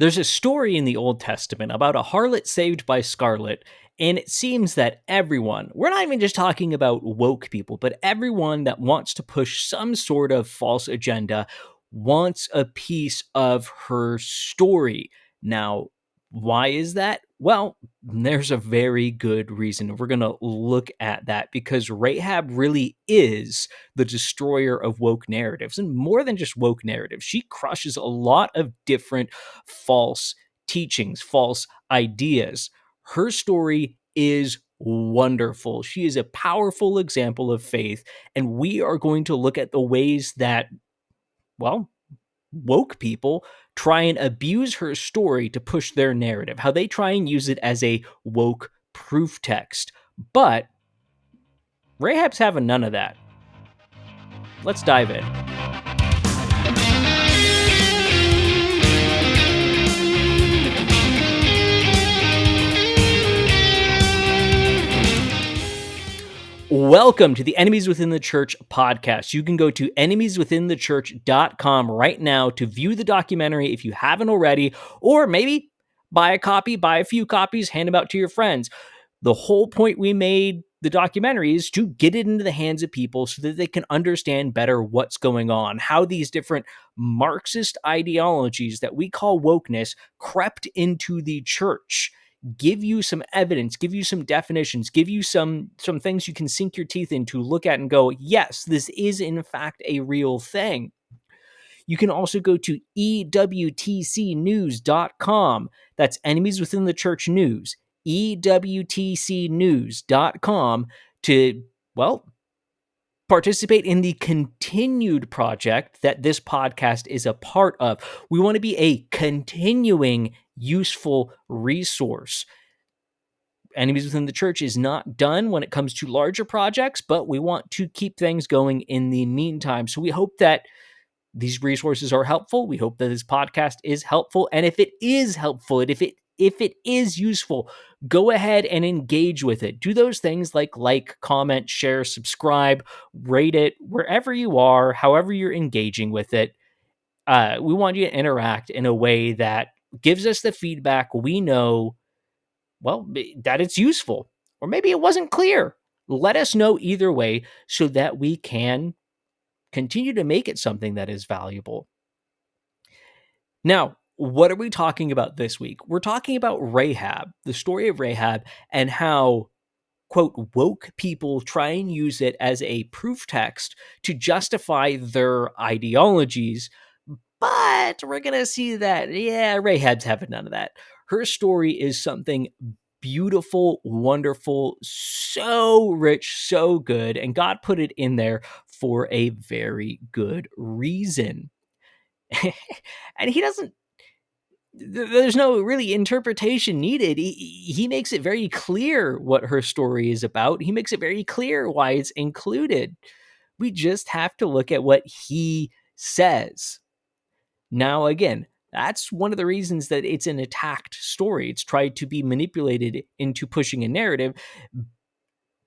There's a story in the Old Testament about a harlot saved by Scarlet, and it seems that everyone, we're not even just talking about woke people, but everyone that wants to push some sort of false agenda wants a piece of her story. Now, why is that? Well, there's a very good reason. We're going to look at that because Rahab really is the destroyer of woke narratives, and more than just woke narratives. She crushes a lot of different false teachings, false ideas. Her story is wonderful. She is a powerful example of faith, and we are going to look at the ways that, well, woke people try and abuse her story to push their narrative, how they try and use it as a woke proof text. But Rahab's having none of that. Let's dive in. Welcome to the Enemies Within the Church podcast. You can go to enemieswithinthechurch.com right now to view the documentary if you haven't already, or maybe buy a copy, buy a few copies, hand them out to your friends. The whole point we made the documentary is to get it into the hands of people so that they can understand better what's going on, how these different Marxist ideologies that we call wokeness crept into the church. Give you some evidence, give you some definitions, give you some things you can sink your teeth into, look at and go, yes, this is in fact a real thing. You can also go to EWTCnews.com. That's Enemies Within the Church News. EWTCnews.com to, well, participate in the continued project that this podcast is a part of. We want to be a continuing, useful resource. Enemies Within the Church is not done when it comes to larger projects, but we want to keep things going in the meantime. So we hope that these resources are helpful. We hope that this podcast is helpful. And if it is helpful, and if it is useful, go ahead and engage with it. Do those things like, comment, share, subscribe, rate it, wherever you are, however you're engaging with it. We want you to interact in a way that gives us the feedback we know, well, that it's useful. Or maybe it wasn't clear. Let us know either way so that we can continue to make it something that is valuable. Now, what are we talking about this week? We're talking about Rahab, the story of Rahab, and how, quote, woke people try and use it as a proof text to justify their ideologies. But we're going to see that, Rahab's having none of that. Her story is something beautiful, wonderful, so rich, so good, and God put it in there for a very good reason. And he doesn't, there's no really interpretation needed. He makes it very clear what her story is about. He makes it very clear why it's included. We just have to look at what he says. Now, again, that's one of the reasons that it's an attacked story. It's tried to be manipulated into pushing a narrative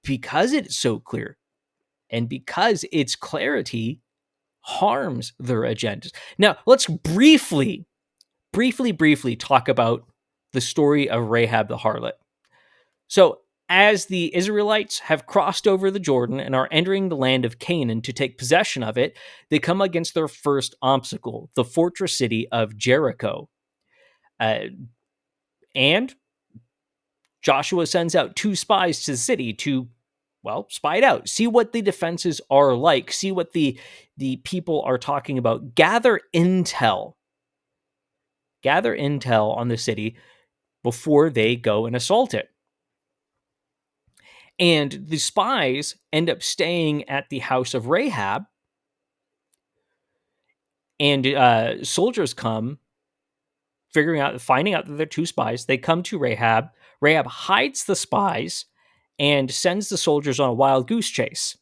because it's so clear and because its clarity harms their agendas. Now, let's briefly talk about the story of Rahab the harlot. So, as the Israelites have crossed over the Jordan and are entering the land of Canaan to take possession of it, they come against their first obstacle, the fortress city of Jericho. And Joshua sends out 2 spies to the city to, well, spy it out, see what the defenses are like, see what the people are talking about, gather intel on the city before they go and assault it. And the spies end up staying at the house of Rahab, and soldiers come, finding out that they're 2 spies. They come to Rahab. Rahab hides the spies and sends the soldiers on a wild goose chase,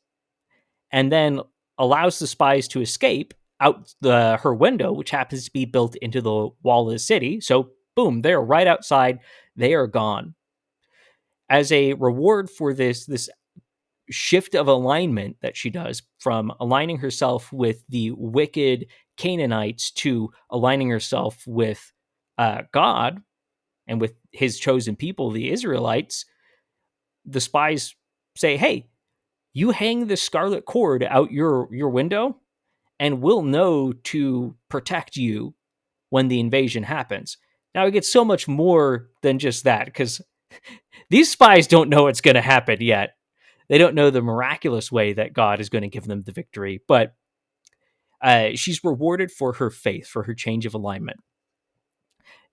and then allows the spies to escape out her window, which happens to be built into the wall of the city. So, boom, they're right outside. They are gone. As a reward for this shift of alignment that she does from aligning herself with the wicked Canaanites to aligning herself with God and with his chosen people, the Israelites, the spies say, hey, you hang the scarlet cord out your window and we'll know to protect you when the invasion happens. Now it gets so much more than just that, because these spies don't know what's going to happen yet. They don't know the miraculous way that God is going to give them the victory, but she's rewarded for her faith, for her change of alignment.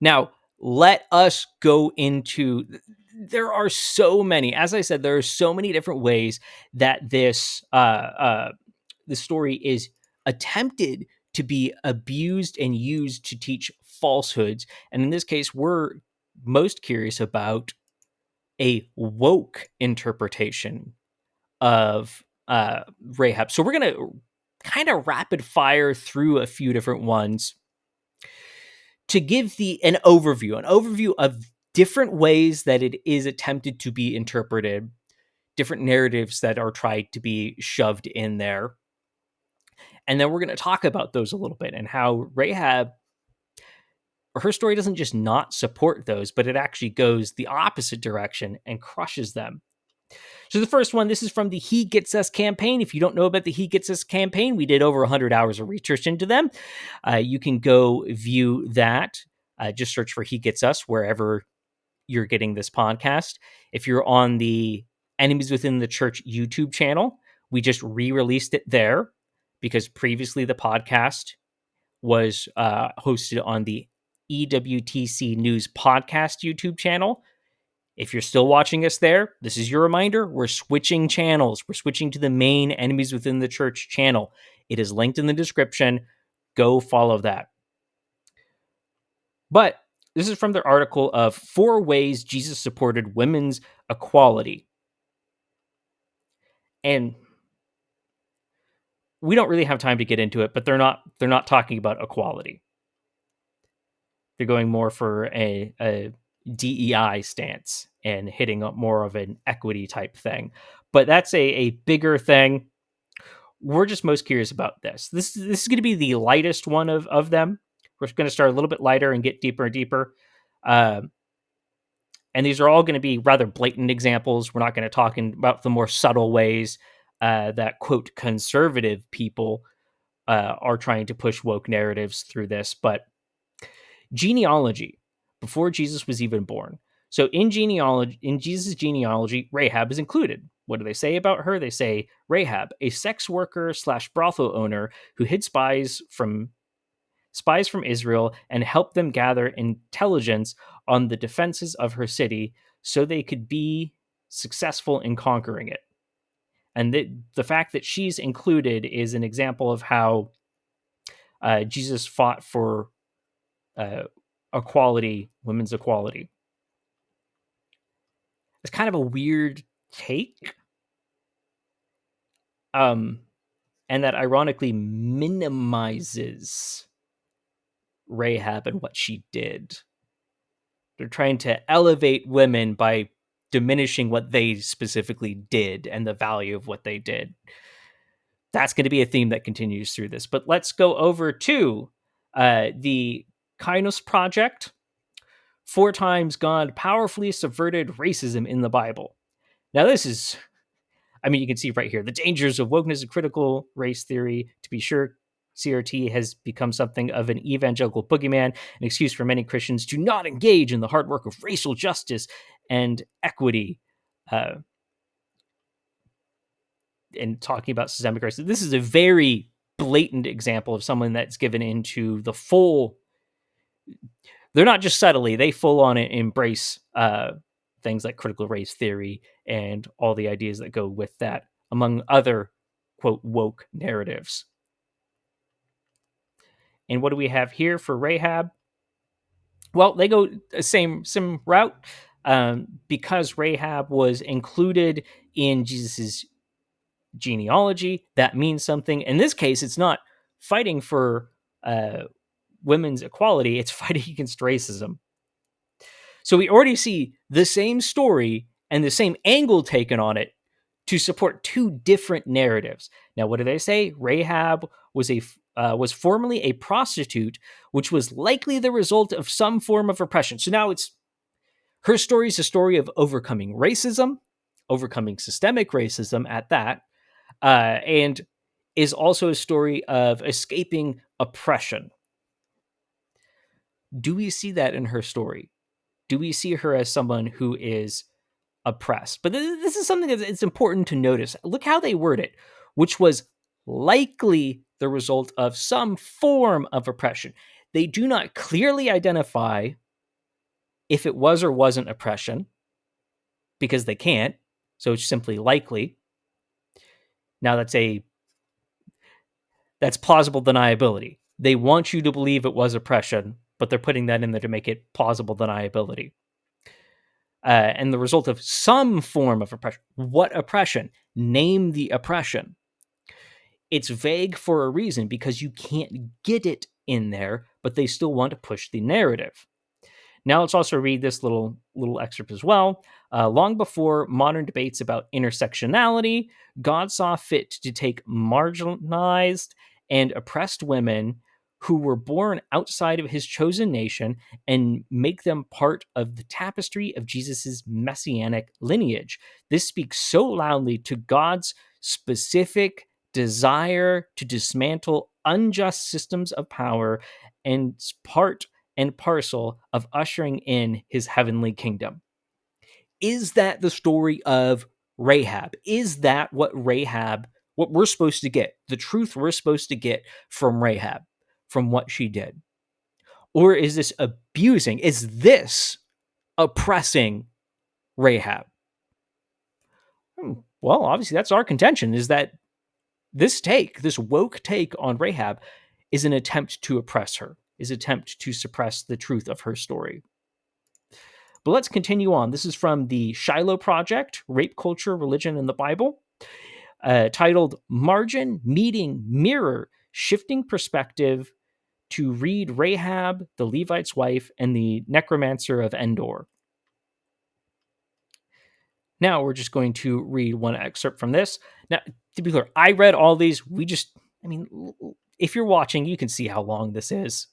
Now, let us go into. There are so many, as I said, there are so many different ways that this story is attempted to be abused and used to teach falsehoods. And in this case, we're most curious about a woke interpretation of Rahab. So we're going to kind of rapid fire through a few different ones to give an overview of different ways that it is attempted to be interpreted, different narratives that are tried to be shoved in there. And then we're going to talk about those a little bit and how Rahab, her story doesn't just not support those, but it actually goes the opposite direction and crushes them. So the first one, this is from the He Gets Us campaign. If you don't know about the He Gets Us campaign, we did over 100 hours of research into them. You can go view that. Just search for He Gets Us wherever you're getting this podcast. If you're on the Enemies Within the Church YouTube channel, we just re-released it there because previously the podcast was hosted on the EWTC News Podcast YouTube channel. If you're still watching us there, this is your reminder. We're switching channels. We're switching to the main Enemies Within the Church channel. It is linked in the description. Go follow that. But this is from their article of 4 ways Jesus supported women's equality. And we don't really have time to get into it, but they're not talking about equality. They're going more for a DEI stance and hitting up more of an equity type thing. But that's a bigger thing. We're just most curious about this. This is going to be the lightest one of them. We're going to start a little bit lighter and get deeper and deeper. And these are all going to be rather blatant examples. We're not going to talk about the more subtle ways that, quote, conservative people are trying to push woke narratives through this. But genealogy, before Jesus was even born. So in Jesus' genealogy, Rahab is included. What do they say about her? They say Rahab, a sex worker / brothel owner who hid spies from Israel and helped them gather intelligence on the defenses of her city so they could be successful in conquering it. And the fact that she's included is an example of how Jesus fought for equality, women's equality. It's kind of a weird take. And that ironically minimizes Rahab and what she did. They're trying to elevate women by diminishing what they specifically did and the value of what they did. That's going to be a theme that continues through this. But let's go over to the Kainos Project. 4 times God powerfully subverted racism in the Bible. Now this is, you can see right here, the dangers of wokeness and critical race theory. To be sure, CRT has become something of an evangelical boogeyman, an excuse for many Christians to not engage in the hard work of racial justice and equity. And talking about systemic racism, this is a very blatant example of someone that's given into the full. They're not just subtly; they full on embrace things like critical race theory and all the ideas that go with that, among other quote woke narratives. And what do we have here for Rahab? Well, they go the same route because Rahab was included in Jesus's genealogy. That means something. In this case, it's not fighting for women's equality; it's fighting against racism. So we already see the same story and the same angle taken on it to support 2 different narratives. Now, what do they say? Rahab was a was formerly a prostitute, which was likely the result of some form of oppression. So now her story is a story of overcoming racism, overcoming systemic racism at that, and is also a story of escaping oppression. Do we see that in her story? Do we see her as someone who is oppressed? But this is something that it's important to notice. Look how they word it, which was likely the result of some form of oppression. They do not clearly identify if it was or wasn't oppression, because they can't. So it's simply likely. Now that's plausible deniability. They want you to believe it was oppression, but they're putting that in there to make it plausible deniability. And the result of some form of oppression. What oppression? Name the oppression. It's vague for a reason because you can't get it in there, but they still want to push the narrative. Now let's also read this little excerpt as well. Long before modern debates about intersectionality, God saw fit to take marginalized and oppressed women who were born outside of his chosen nation and make them part of the tapestry of Jesus's messianic lineage. This speaks so loudly to God's specific desire to dismantle unjust systems of power and part and parcel of ushering in his heavenly kingdom. Is that the story of Rahab? Is that what we're supposed to get, the truth we're supposed to get from Rahab, from what she did? Or is this abusing? Is this oppressing Rahab? Well, obviously that's our contention, is that this woke take on Rahab is an attempt to oppress her, is an attempt to suppress the truth of her story. But let's continue on. This is from the Shiloh Project, Rape Culture, Religion, and the Bible, titled Margin, Meeting, Mirror, Shifting Perspective to Read Rahab, the Levite's Wife, and the Necromancer of Endor. Now we're just going to read one excerpt from this. Now, to be clear, I read all these. If you're watching, you can see how long this is.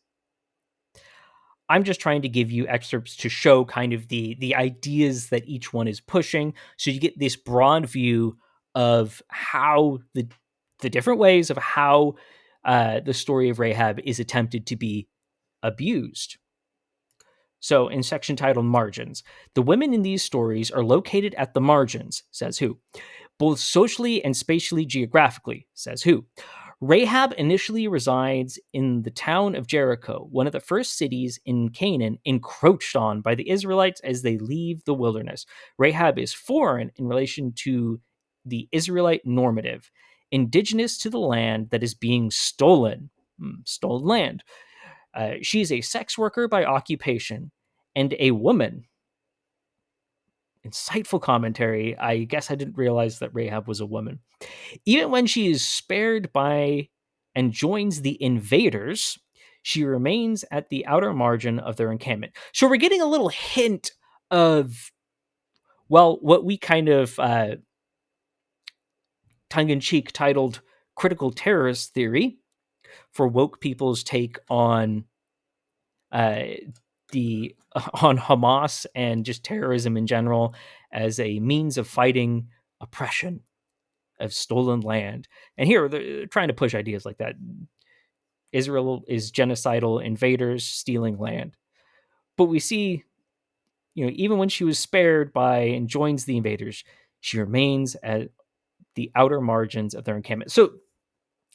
I'm just trying to give you excerpts to show kind of the ideas that each one is pushing, so you get this broad view of how the different ways of how the story of Rahab is attempted to be abused. So in section titled Margins, the women in these stories are located at the margins, says who? Both socially and spatially geographically, says who? Rahab initially resides in the town of Jericho, one of the first cities in Canaan encroached on by the Israelites as they leave the wilderness. Rahab is foreign in relation to the Israelite normative, indigenous to the land that is being stolen. Stolen land. She is a sex worker by occupation and a woman. Insightful commentary. I guess I didn't realize that Rahab was a woman. Even when she is spared by and joins the invaders, she remains at the outer margin of their encampment. So we're getting a little hint of, well, what we kind of tongue-in-cheek titled critical terrorist theory for woke people's take on on Hamas and just terrorism in general as a means of fighting oppression of stolen land. And here they're trying to push ideas like that. Israel is genocidal invaders stealing land. But we see, even when she was spared by and joins the invaders, she remains at the outer margins of their encampment. So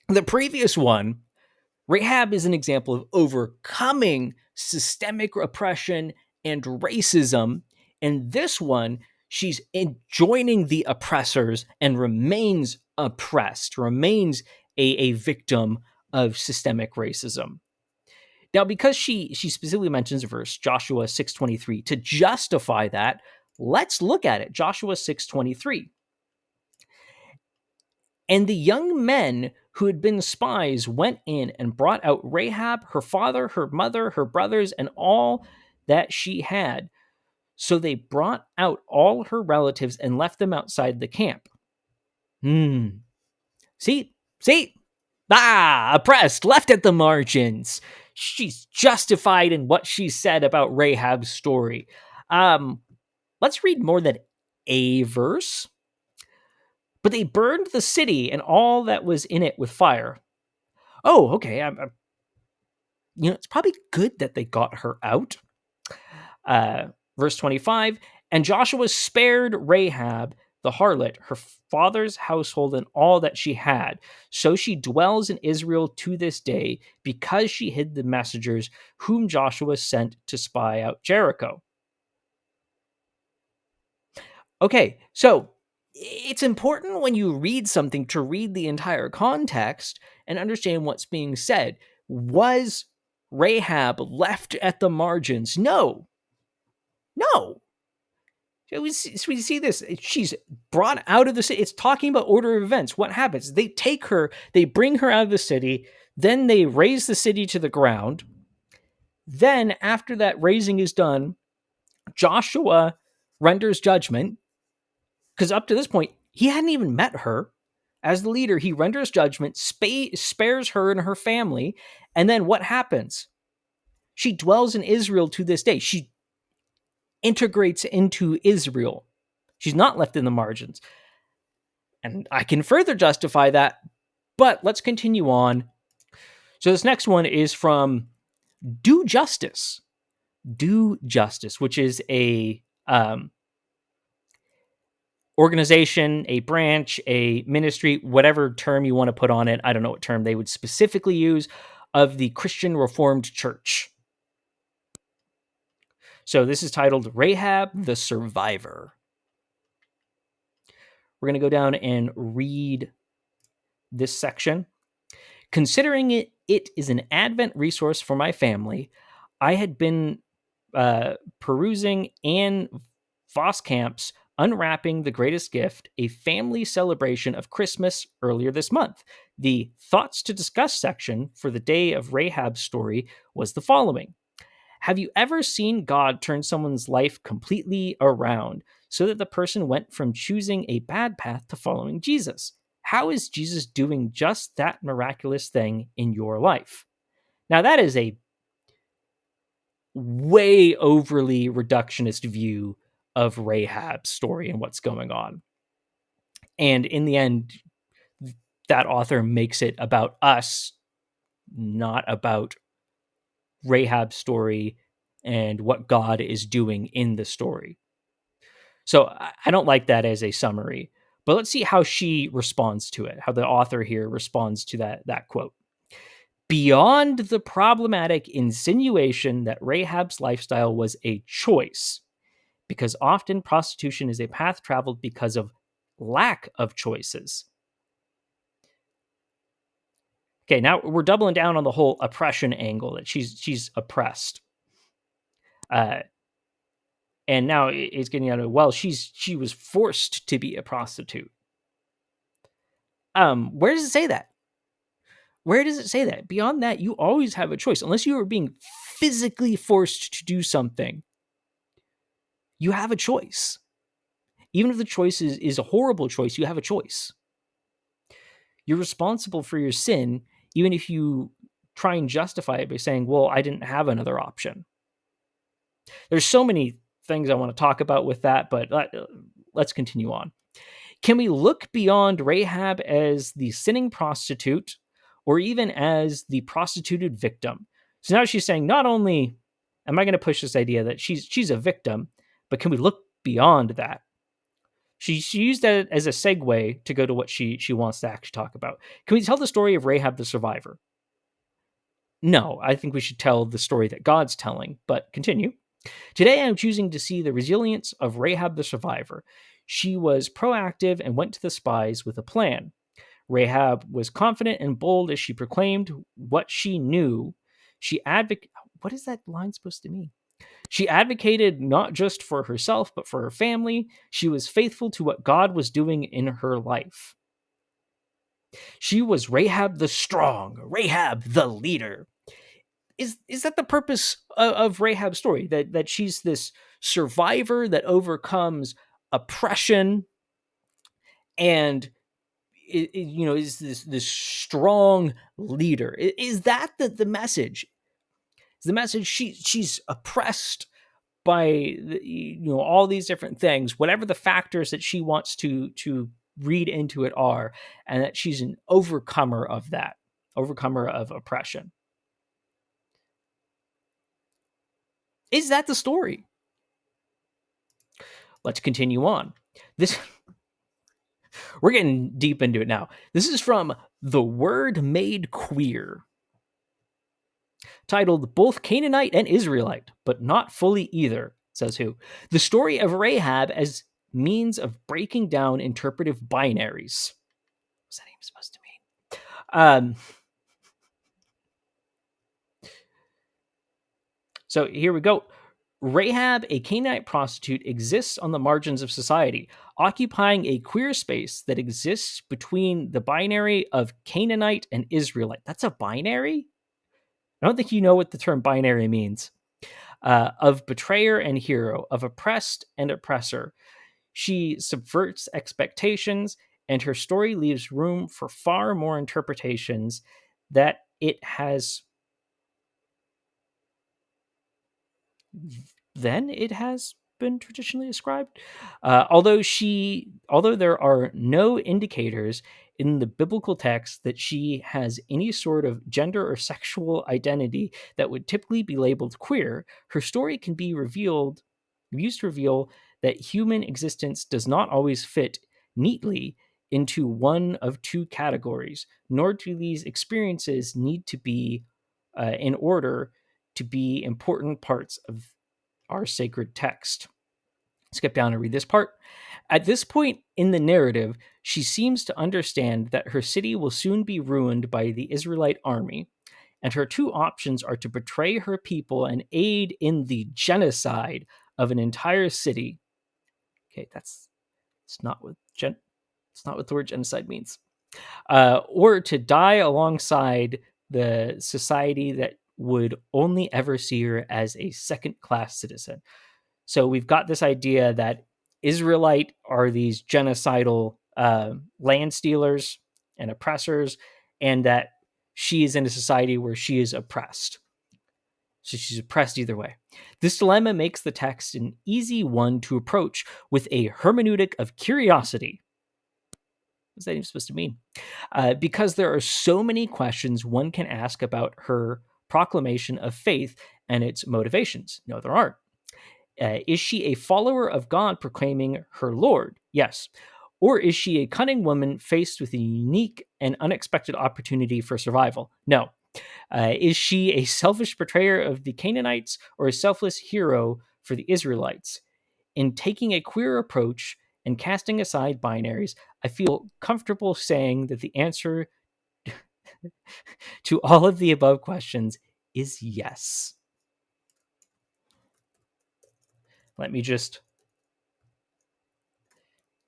the previous one, Rahab, is an example of overcoming systemic oppression and racism. And this one, she's joining the oppressors and remains oppressed, remains a victim of systemic racism. Now, because she specifically mentions a verse, Joshua 6:23, to justify that, let's look at it. Joshua 6:23. And the young men who had been spies went in and brought out Rahab, her father, her mother, her brothers, and all that she had. So they brought out all her relatives and left them outside the camp. See? Oppressed, left at the margins. She's justified in what she said about Rahab's story. Let's read more than a verse. But they burned the city and all that was in it with fire. Oh, okay. It's probably good that they got her out. Verse 25, and Joshua spared Rahab, the harlot, her father's household, and all that she had. So she dwells in Israel to this day, because she hid the messengers whom Joshua sent to spy out Jericho. Okay, so it's important when you read something to read the entire context and understand what's being said. Was Rahab left at the margins? No. We see this. She's brought out of the city. It's talking about order of events. What happens? They take her, they bring her out of the city, then they raise the city to the ground. Then, after that raising is done, Joshua renders judgment, because up to this point, he hadn't even met her. As the leader, he renders judgment, spares her and her family, and then what happens? She dwells in Israel to this day. She integrates into Israel. She's not left in the margins. And I can further justify that, but let's continue on. So this next one is from Do Justice. Do Justice, which is a organization, a branch, a ministry, whatever term you want to put on it. I don't know what term they would specifically use, of the Christian Reformed Church. So this is titled Rahab the Survivor. We're going to go down and read this section. Considering it is an Advent resource for my family, I had been perusing Anne Voskamp's Unwrapping the Greatest Gift, a family celebration of Christmas, earlier this month. The Thoughts to Discuss section for the day of Rahab's story was the following. Have you ever seen God turn someone's life completely around so that the person went from choosing a bad path to following Jesus? How is Jesus doing just that miraculous thing in your life? Now, that is a way overly reductionist view of Rahab's story and what's going on. And in the end, that author makes it about us, not about Rahab's story and what God is doing in the story. So I don't like that as a summary, but let's see how she responds to it, how the author here responds to that quote. Beyond the problematic insinuation that Rahab's lifestyle was a choice, because often prostitution is a path traveled because of lack of choices. Okay, now we're doubling down on the whole oppression angle, that she's oppressed. And now it's getting out of, well, she was forced to be a prostitute. Where does it say that? Where does it say that? Beyond that, you always have a choice. Unless you are being physically forced to do something, you have a choice. Even if the choice is a horrible choice, you have a choice. You're responsible for your sin, even if you try and justify it by saying, well, I didn't have another option. There's so many things I want to talk about with that, but let's continue on. Can we look beyond Rahab as the sinning prostitute, or even as the prostituted victim? So now she's saying, not only am I going to push this idea that she's a victim, but can we look beyond that? She used that as a segue to go to what she wants to actually talk about. Can we tell the story of Rahab the survivor? No, I think we should tell the story that God's telling, but continue. Today I'm choosing to see the resilience of Rahab the survivor. She was proactive and went to the spies with a plan. Rahab was confident and bold as she proclaimed what she knew. What is that line supposed to mean? She advocated not just for herself, but for her family. She was faithful to what God was doing in her life. She was Rahab the strong, Rahab the leader. Is that the purpose of Rahab's story? That she's this survivor that overcomes oppression and is this strong leader. Is that the message? Is the message she's oppressed by all these different things, whatever the factors that she wants to read into it are, and that she's an overcomer of that, overcomer of oppression. Is that the story? Let's continue on. We're getting deep into it now. This is from The Word Made Queer, titled Both Canaanite and Israelite, but not fully either, says who? The story of Rahab as means of breaking down interpretive binaries. What's that even supposed to mean? So here we go. Rahab, a Canaanite prostitute, exists on the margins of society, occupying a queer space that exists between the binary of Canaanite and Israelite. That's a binary? I don't think you know what the term binary means. Of betrayer and hero, of oppressed and oppressor. She subverts expectations, and her story leaves room for far more interpretations than it has been traditionally ascribed. Although there are no indicators in the biblical text that she has any sort of gender or sexual identity that would typically be labeled queer, her story can be used to reveal that human existence does not always fit neatly into one of two categories, nor do these experiences need to be in order to be important parts of our sacred text. Skip down and read this part. At this point in the narrative, she seems to understand that her city will soon be ruined by the Israelite army, and her two options are to betray her people and aid in the genocide of an entire city. Okay, it's not what the word genocide means. Or to die alongside the society that would only ever see her as a second-class citizen. So we've got this idea that Israelite are these genocidal land stealers and oppressors, and that she is in a society where she is oppressed. So she's oppressed either way. This dilemma makes the text an easy one to approach with a hermeneutic of curiosity. What's that even supposed to mean? Because there are so many questions one can ask about her proclamation of faith and its motivations. No, there aren't. Is she a follower of God proclaiming her Lord? Yes. Or is she a cunning woman faced with a unique and unexpected opportunity for survival? No. Is she a selfish betrayer of the Canaanites or a selfless hero for the Israelites? In taking a queer approach and casting aside binaries, I feel comfortable saying that the answer to all of the above questions is yes.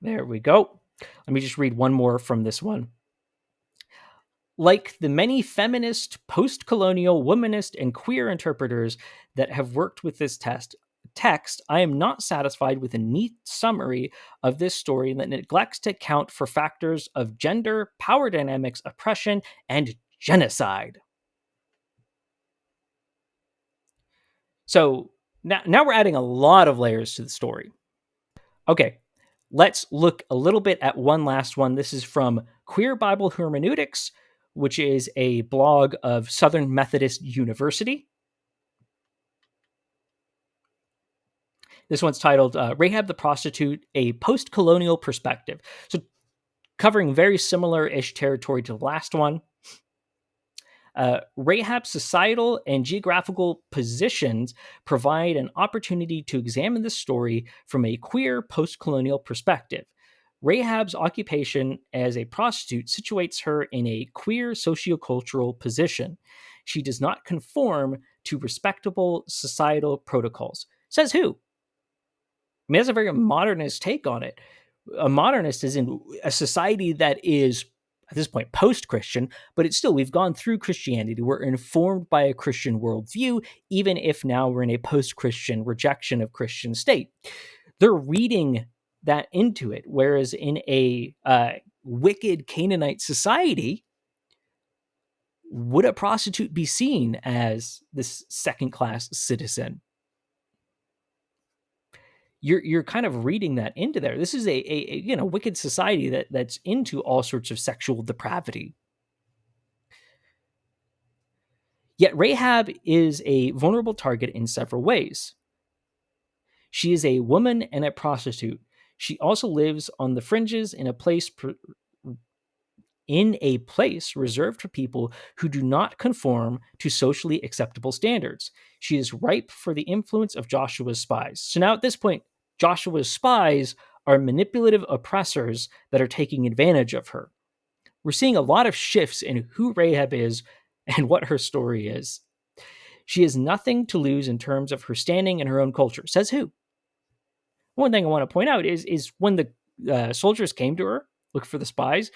There we go. Let me just read one more from this one. Like the many feminist, post-colonial, womanist, and queer interpreters that have worked with this text, I am not satisfied with a neat summary of this story that neglects to account for factors of gender, power dynamics, oppression, and genocide. So now we're adding a lot of layers to the story. Okay, let's look a little bit at one last one. This is from Queer Bible Hermeneutics, which is a blog of Southern Methodist University. This one's titled Rahab the Prostitute, A Post-Colonial Perspective. So covering very similar-ish territory to the last one. Rahab's societal and geographical positions provide an opportunity to examine the story from a queer post-colonial perspective. Rahab's occupation as a prostitute situates her in a queer sociocultural position. She does not conform to respectable societal protocols. Says who? I mean, that's a very modernist take on it. A modernist is in a society that is, at this point, post-Christian, but it's still, we've gone through Christianity. We're informed by a Christian worldview, even if now we're in a post-Christian rejection of Christian state. They're reading that into it, whereas in a wicked Canaanite society, would a prostitute be seen as this second-class citizen? You're kind of reading that into there. This is a wicked society that's into all sorts of sexual depravity. Yet Rahab is a vulnerable target in several ways. She is a woman and a prostitute. She also lives on the fringes in a place reserved for people who do not conform to socially acceptable standards. She is ripe for the influence of Joshua's spies. So now at this point, Joshua's spies are manipulative oppressors that are taking advantage of her. We're seeing a lot of shifts in who Rahab is and what her story is. She has nothing to lose in terms of her standing in her own culture. Says who? One thing I want to point out is when the soldiers came to her, look for the spies,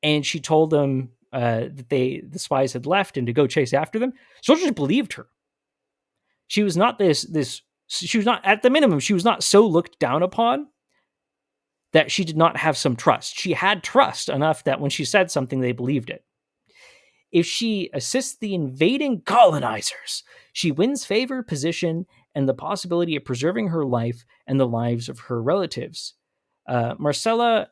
and she told them that the spies had left and to go chase after them, soldiers believed her. She was not she was not, at the minimum, she was not so looked down upon that she did not have some trust. She had trust enough that when she said something, they believed it. If she assists the invading colonizers, she wins favor, position, and the possibility of preserving her life and the lives of her relatives. Marcella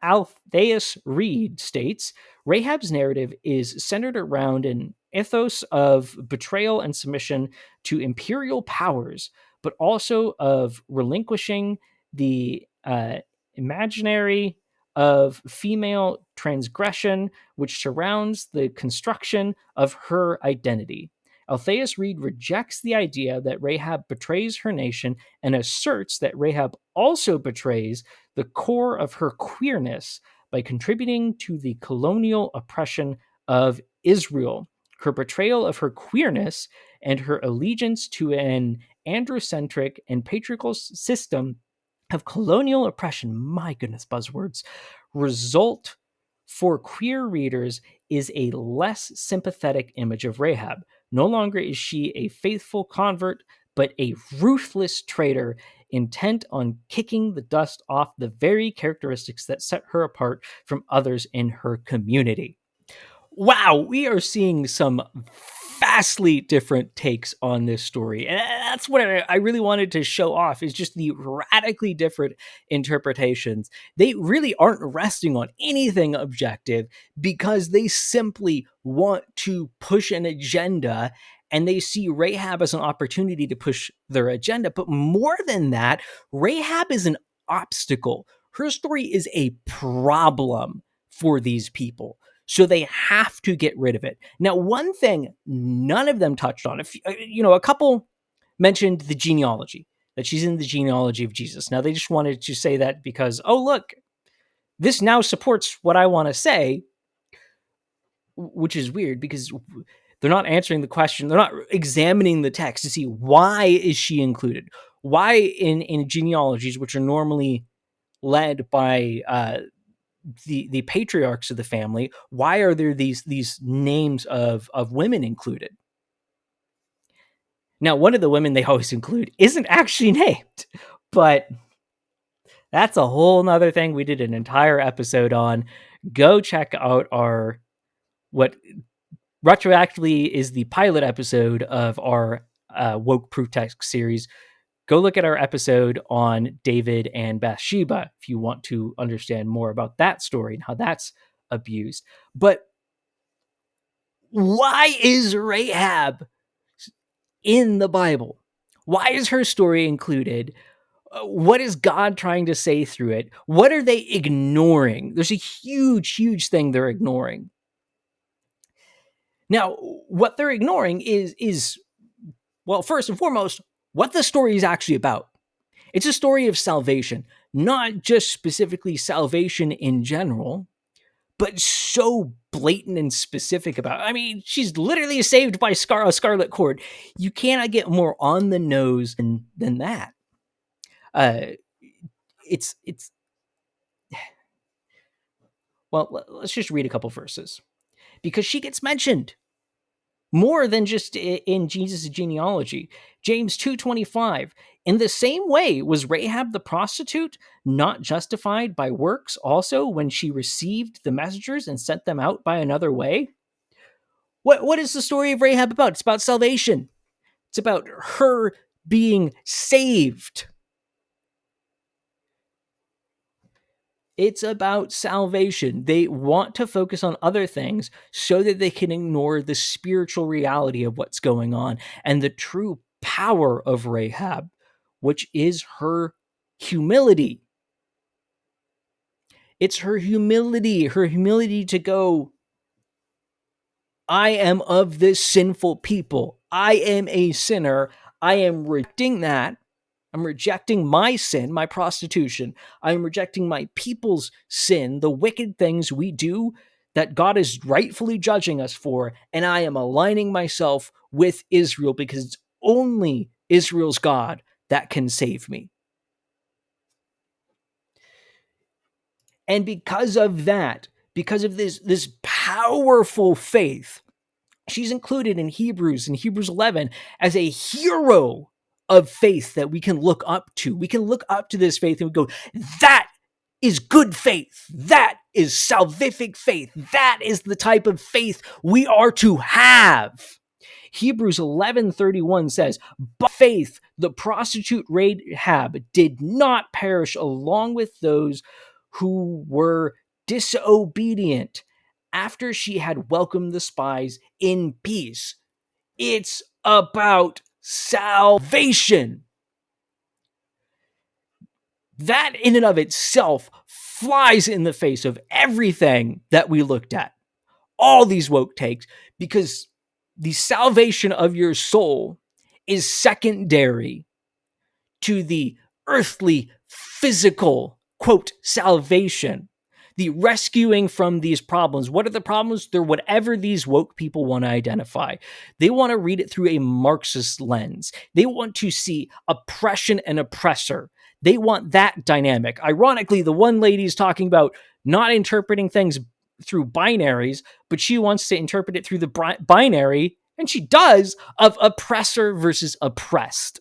Altheus Reed states, Rahab's narrative is centered around an ethos of betrayal and submission to imperial powers, but also of relinquishing the imaginary of female transgression, which surrounds the construction of her identity. Altheus Reed rejects the idea that Rahab betrays her nation and asserts that Rahab also betrays the core of her queerness by contributing to the colonial oppression of Israel. Her betrayal of her queerness and her allegiance to an androcentric and patriarchal system of colonial oppression, my goodness, buzzwords, result for queer readers is a less sympathetic image of Rahab. No longer is she a faithful convert, but a ruthless traitor intent on kicking the dust off the very characteristics that set her apart from others in her community. Wow, we are seeing some vastly different takes on this story. And that's what I really wanted to show off, is just the radically different interpretations. They really aren't resting on anything objective because they simply want to push an agenda, and they see Rahab as an opportunity to push their agenda. But more than that, Rahab is an obstacle. Her story is a problem for these people. So they have to get rid of it. Now, one thing none of them touched on, a couple mentioned the genealogy, that she's in the genealogy of Jesus. Now, they just wanted to say that because, oh, look, this now supports what I want to say, which is weird because they're not answering the question. They're not examining the text to see why is she included. Why in genealogies, which are normally led by the patriarchs of the family, why are there these names of women included? Now, one of the women they always include isn't actually named, but that's a whole nother thing we did an entire episode on. Go check out what retroactively is the pilot episode of our Woke Proof Text series. Go look at our episode on David and Bathsheba if you want to understand more about that story and how that's abused. But why is Rahab in the Bible? Why is her story included? What is God trying to say through it? What are they ignoring? There's a huge, huge thing they're ignoring. Now, what they're ignoring is well, first and foremost, what the story is actually about. It's a story of salvation, not just specifically salvation in general, but so blatant and specific about it. I mean, she's literally saved by a scarlet cord. You cannot get more on the nose than that. It's well, let's just read a couple verses because she gets mentioned more than just in Jesus' genealogy. James 2:25. In the same way was Rahab the prostitute not justified by works also when she received the messengers and sent them out by another way? What is the story of Rahab about? It's about salvation. It's about her being saved. It's about salvation. They want to focus on other things so that they can ignore the spiritual reality of what's going on and the true power of Rahab, which is her humility. It's her humility to go, I am of this sinful people. I am a sinner. I am rejecting that. I'm rejecting my sin, my prostitution. I'm rejecting my people's sin, the wicked things we do that God is rightfully judging us for. And I am aligning myself with Israel because it's only Israel's God that can save me. And because of that, because of this powerful faith, she's included in Hebrews 11 as a hero of faith that we can look up to. We can look up to this faith and we go, that is good faith. That is salvific faith. That is the type of faith we are to have. Hebrews 11:31 says, by faith, the prostitute Rahab did not perish along with those who were disobedient after she had welcomed the spies in peace. It's about salvation. That in and of itself flies in the face of everything that we looked at. All these woke takes, because the salvation of your soul is secondary to the earthly, physical, quote, salvation. The rescuing from these problems. What are the problems? They're whatever these woke people want to identify. They want to read it through a Marxist lens. They want to see oppression and oppressor. They want that dynamic. Ironically, the one lady is talking about not interpreting things through binaries, but she wants to interpret it through the binary, and she does, of oppressor versus oppressed.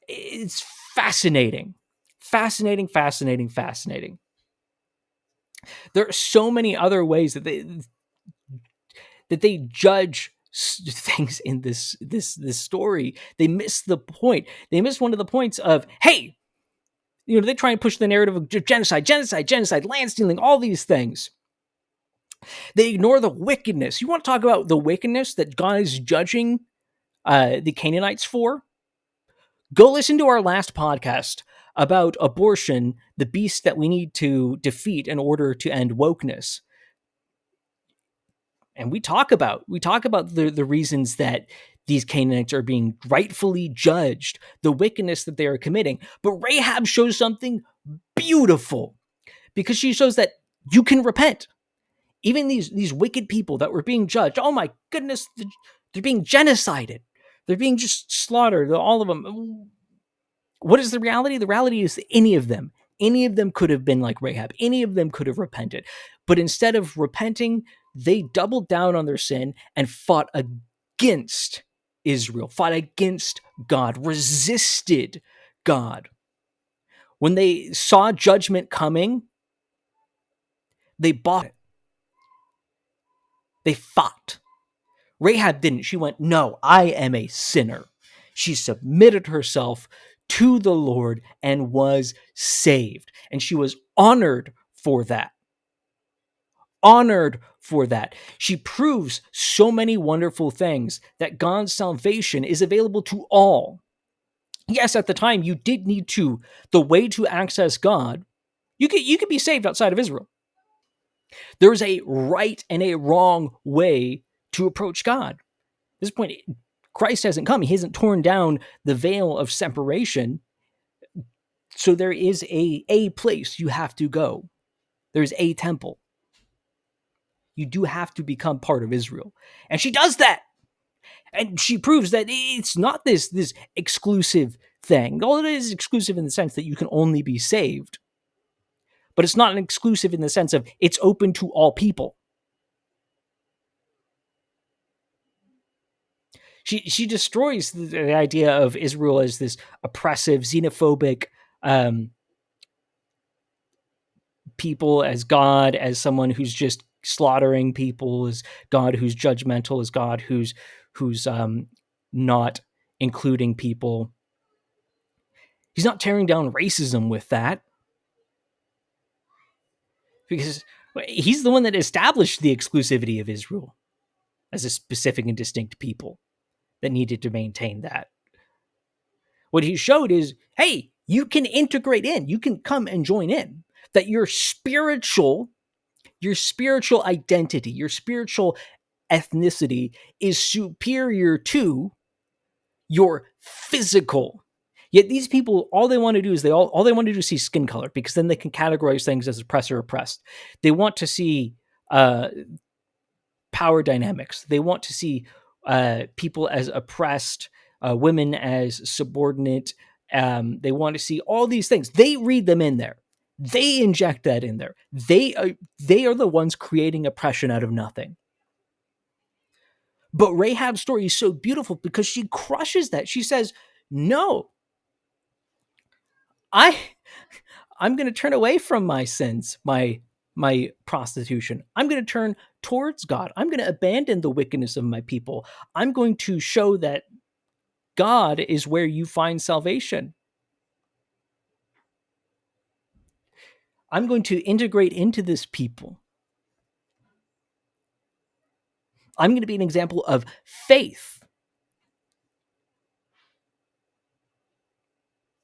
It's fascinating. Fascinating. There are so many other ways that they judge things in this story. They miss the point. They miss one of the points of, hey, they try and push the narrative of genocide, land stealing, all these things. They ignore the wickedness. You want to talk about the wickedness that God is judging the Canaanites for? Go listen to our last podcast about abortion, the beast that we need to defeat in order to end wokeness. And we talk about the reasons that these Canaanites are being rightfully judged, the wickedness that they are committing. But Rahab shows something beautiful, because she shows that you can repent. Even these wicked people that were being judged, oh my goodness, they're being genocided. They're being just slaughtered, all of them. What is the reality? The reality is that any of them could have been like Rahab. Any of them could have repented. But instead of repenting, they doubled down on their sin and fought against Israel, fought against God, resisted God. When they saw judgment coming, they bought it. They fought. Rahab didn't. She went, no, I am a sinner. She submitted herself to the Lord and was saved. And she was honored for that. Honored for that. She proves so many wonderful things, that God's salvation is available to all. Yes, at the time, you did need to, the way to access God, you could be saved outside of Israel. There's a right and a wrong way to approach God. At this point, Christ hasn't come. He hasn't torn down the veil of separation. So there is a place you have to go. There's a temple. You do have to become part of Israel. And she does that. And she proves that it's not this exclusive thing. Although it is exclusive in the sense that you can only be saved. But it's not an exclusive in the sense of it's open to all people. She destroys the idea of Israel as this oppressive, xenophobic people, as God, as someone who's just slaughtering people, as God who's judgmental, as God who's not including people. He's not tearing down racism with that, because he's the one that established the exclusivity of Israel as a specific and distinct people that needed to maintain that. What he showed is, hey, you can integrate in, you can come and join in, that your spiritual identity, your spiritual ethnicity is superior to your physical. Yet these people, all they want to do is all they want to do is see skin color, because then they can categorize things as oppressor oppressed. They want to see power dynamics. They want to see people as oppressed, women as subordinate. They want to see all these things. They read them in there. They inject that in there. They are the ones creating oppression out of nothing. But Rahab's story is so beautiful because she crushes that. She says, no, I'm going to turn away from my sins, my prostitution. I'm going to turn towards God. I'm going to abandon the wickedness of my people. I'm going to show that God is where you find salvation. I'm going to integrate into this people. I'm going to be an example of faith.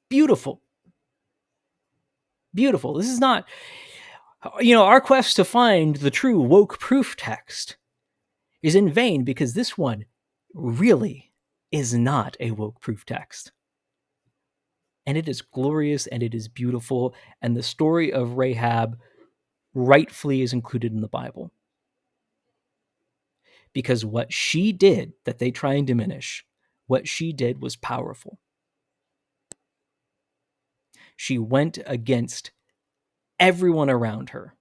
Beautiful. Beautiful. This is not, our quest to find the true woke proof text is in vain, because this one really is not a woke proof text. And it is glorious and it is beautiful. And the story of Rahab rightfully is included in the Bible. Because what she did that they try and diminish, what she did was powerful. She went against everyone around her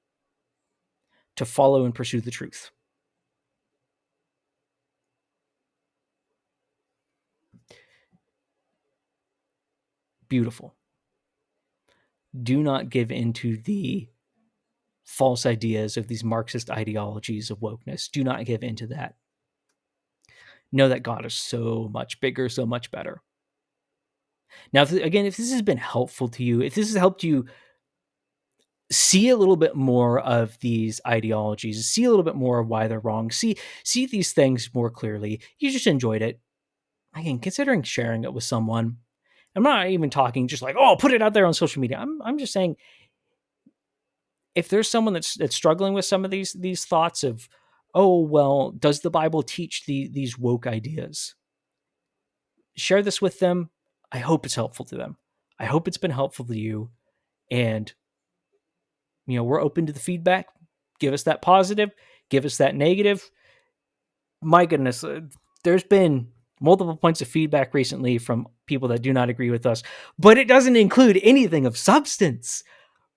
to follow and pursue the truth. Beautiful. Do not give into the false ideas of these Marxist ideologies of wokeness. Do not give into that. Know that God is so much bigger, so much better. Now, again, if this has been helpful to you, if this has helped you see a little bit more of these ideologies, see a little bit more of why they're wrong, see these things more clearly, you just enjoyed it, again, considering sharing it with someone. I'm not even talking just like, oh, put it out there on social media. I'm just saying, if there's someone that's struggling with some of these thoughts of, oh, well, does the Bible teach these woke ideas? Share this with them. I hope it's helpful to them. I hope it's been helpful to you. And, we're open to the feedback. Give us that positive. Give us that negative. My goodness, there's been multiple points of feedback recently from people that do not agree with us, but it doesn't include anything of substance.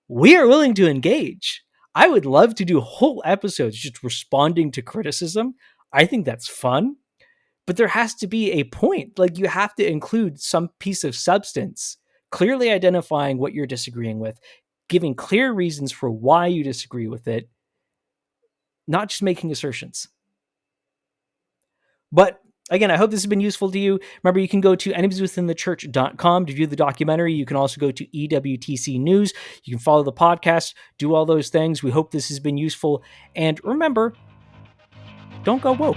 We are willing to engage. I would love to do whole episodes just responding to criticism. I think that's fun. But there has to be a point. Like, you have to include some piece of substance, clearly identifying what you're disagreeing with, giving clear reasons for why you disagree with it, not just making assertions. But again, I hope this has been useful to you. Remember, you can go to enemieswithinthechurch.com to view the documentary. You can also go to EWTC News. You can follow the podcast, do all those things. We hope this has been useful. And remember, don't go woke.